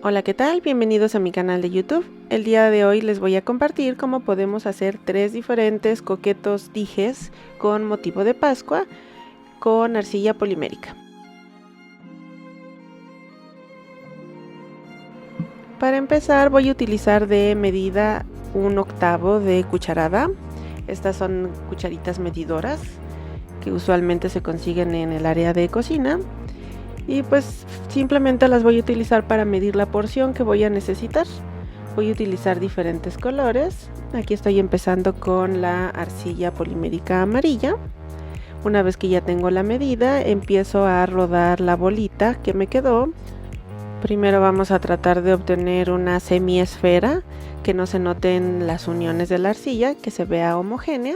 Hola, ¿qué tal? Bienvenidos a mi canal de YouTube. El día de hoy les voy a compartir cómo podemos hacer 3 diferentes coquetos dijes con motivo de Pascua con arcilla polimérica. Para empezar voy a utilizar de medida 1/8 de cucharada. Estas son cucharitas medidoras que usualmente se consiguen en el área de cocina. Y pues simplemente las voy a utilizar para medir la porción que voy a necesitar. Voy a utilizar diferentes colores. Aquí estoy empezando con la arcilla polimérica amarilla. Una vez que ya tengo la medida, empiezo a rodar la bolita que me quedó. Primero vamos a tratar de obtener una semiesfera, que no se noten las uniones de la arcilla, que se vea homogénea.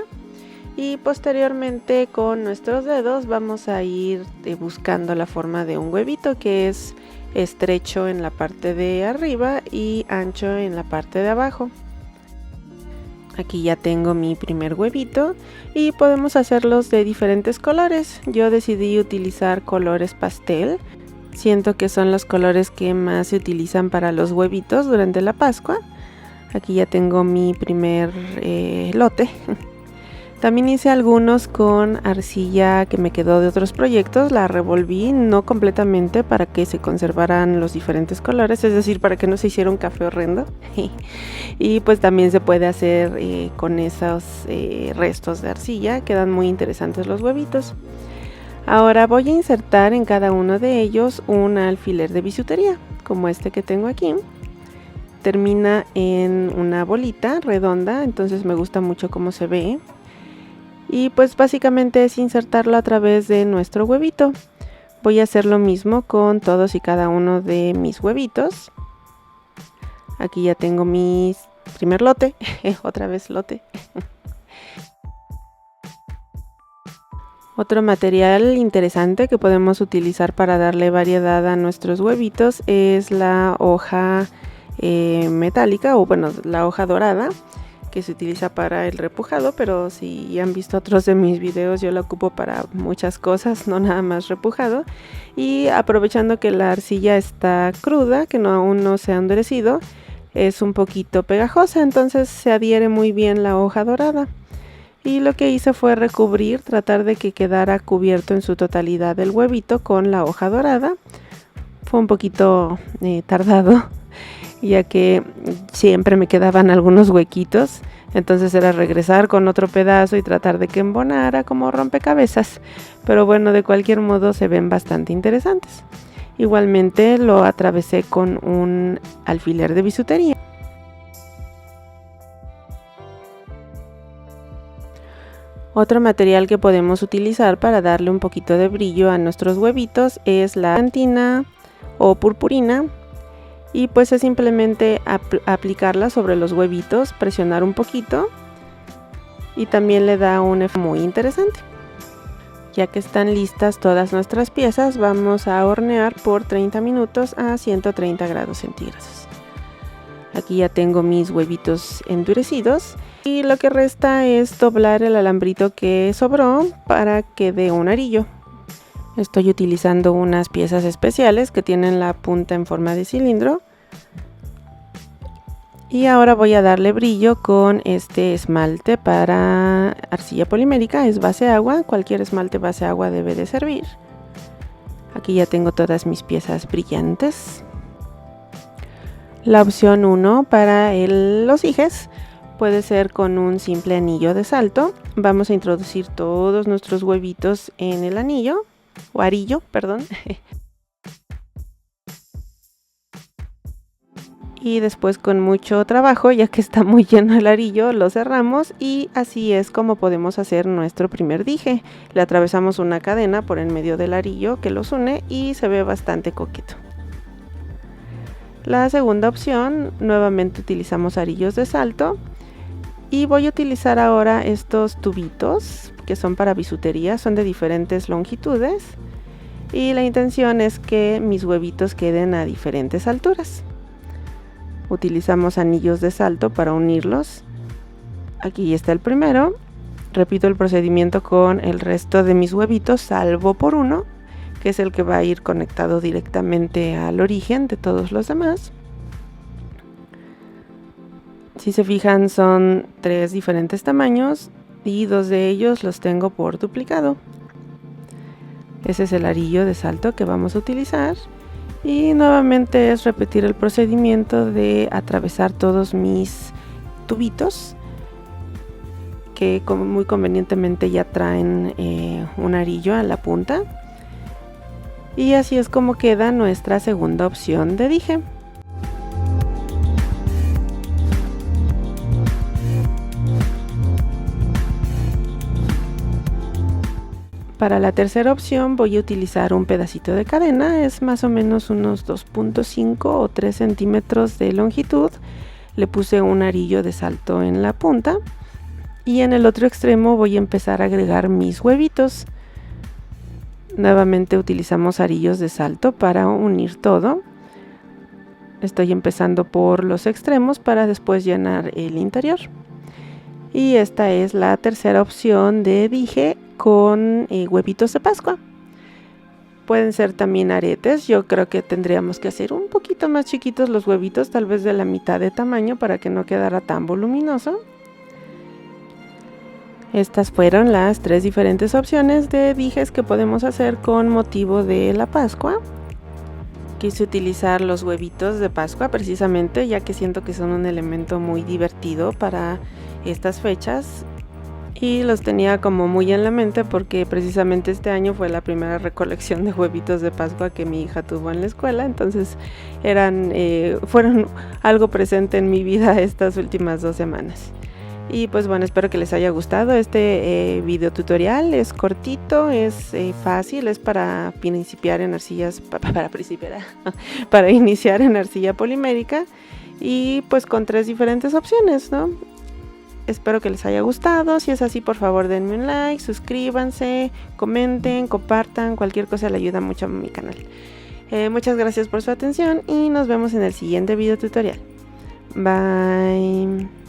Y posteriormente con nuestros dedos vamos a ir buscando la forma de un huevito, que es estrecho en la parte de arriba y ancho en la parte de abajo. Aquí ya tengo mi primer huevito y podemos hacerlos de diferentes colores. Yo decidí utilizar colores pastel. Siento que son los colores que más se utilizan para los huevitos durante la Pascua. Aquí ya tengo mi primer lote. También hice algunos con arcilla que me quedó de otros proyectos, la revolví no completamente para que se conservaran los diferentes colores, es decir, para que no se hiciera un café horrendo. Y pues también se puede hacer con esos restos de arcilla, quedan muy interesantes los huevitos. Ahora voy a insertar en cada uno de ellos un alfiler de bisutería, como este que tengo aquí. Termina en una bolita redonda, entonces me gusta mucho cómo se ve. Y pues básicamente es insertarlo a través de nuestro huevito. Voy a hacer lo mismo con todos y cada uno de mis huevitos. Aquí ya tengo mi primer lote, otra vez lote. Otro material interesante que podemos utilizar para darle variedad a nuestros huevitos es la hoja metálica, o bueno, la hoja dorada, que se utiliza para el repujado, pero si han visto otros de mis videos, yo la ocupo para muchas cosas, no nada más repujado. Y aprovechando que la arcilla está cruda, que aún no se ha endurecido, es un poquito pegajosa, entonces se adhiere muy bien la hoja dorada. Y lo que hice fue recubrir, tratar de que quedara cubierto en su totalidad el huevito con la hoja dorada. Fue un poquito tardado, ya que siempre me quedaban algunos huequitos, entonces era regresar con otro pedazo y tratar de que embonara como rompecabezas, pero bueno, de cualquier modo se ven bastante interesantes. Igualmente lo atravesé con un alfiler de bisutería. Otro material que podemos utilizar para darle un poquito de brillo a nuestros huevitos es la brillantina o purpurina. Y pues es simplemente aplicarla sobre los huevitos, presionar un poquito y también le da un efecto muy interesante. Ya que están listas todas nuestras piezas, vamos a hornear por 30 minutos a 130 grados centígrados. Aquí ya tengo mis huevitos endurecidos y lo que resta es doblar el alambrito que sobró para que dé un arillo. Estoy utilizando unas piezas especiales que tienen la punta en forma de cilindro. Y ahora voy a darle brillo con este esmalte para arcilla polimérica, es base agua, cualquier esmalte base agua debe de servir. Aquí ya tengo todas mis piezas brillantes. La opción 1 para los dijes puede ser con un simple anillo de salto. Vamos a introducir todos nuestros huevitos en el anillo. O arillo, perdón. Y después con mucho trabajo, ya que está muy lleno el arillo, lo cerramos y así es como podemos hacer nuestro primer dije. Le atravesamos una cadena por en medio del arillo que los une y se ve bastante coqueto. La segunda opción, nuevamente utilizamos arillos de salto y voy a utilizar ahora estos tubitos que son para bisutería, son de diferentes longitudes y la intención es que mis huevitos queden a diferentes alturas. Utilizamos anillos de salto para unirlos. Aquí está el primero. Repito el procedimiento con el resto de mis huevitos, salvo por uno, que es el que va a ir conectado directamente al origen de todos los demás. Si se fijan, son 3 diferentes tamaños y 2 de ellos los tengo por duplicado. Ese es el arillo de salto que vamos a utilizar. Y nuevamente es repetir el procedimiento de atravesar todos mis tubitos, que muy convenientemente ya traen un arillo a la punta. Y así es como queda nuestra segunda opción de dije. Para la tercera opción voy a utilizar un pedacito de cadena, es más o menos unos 2.5 o 3 centímetros de longitud. Le puse un arillo de salto en la punta y en el otro extremo voy a empezar a agregar mis huevitos. Nuevamente utilizamos arillos de salto para unir todo. Estoy empezando por los extremos para después llenar el interior. Y esta es la tercera opción de dije con huevitos de Pascua. Pueden ser también aretes. Yo creo que tendríamos que hacer un poquito más chiquitos los huevitos, tal vez de la mitad de tamaño para que no quedara tan voluminoso. Estas fueron las 3 diferentes opciones de dijes que podemos hacer con motivo de la Pascua. Quise utilizar los huevitos de Pascua precisamente ya que siento que son un elemento muy divertido para estas fechas y los tenía como muy en la mente porque precisamente este año fue la primera recolección de huevitos de Pascua que mi hija tuvo en la escuela, entonces fueron algo presente en mi vida estas últimas 2 semanas. Y pues bueno, espero que les haya gustado este video tutorial. Es cortito, es fácil, es para principiar en arcillas, para iniciar en arcilla polimérica y pues con 3 diferentes opciones, ¿no? Espero que les haya gustado. Si es así, por favor denme un like, suscríbanse, comenten, compartan, cualquier cosa le ayuda mucho a mi canal. Muchas gracias por su atención y nos vemos en el siguiente video tutorial. Bye.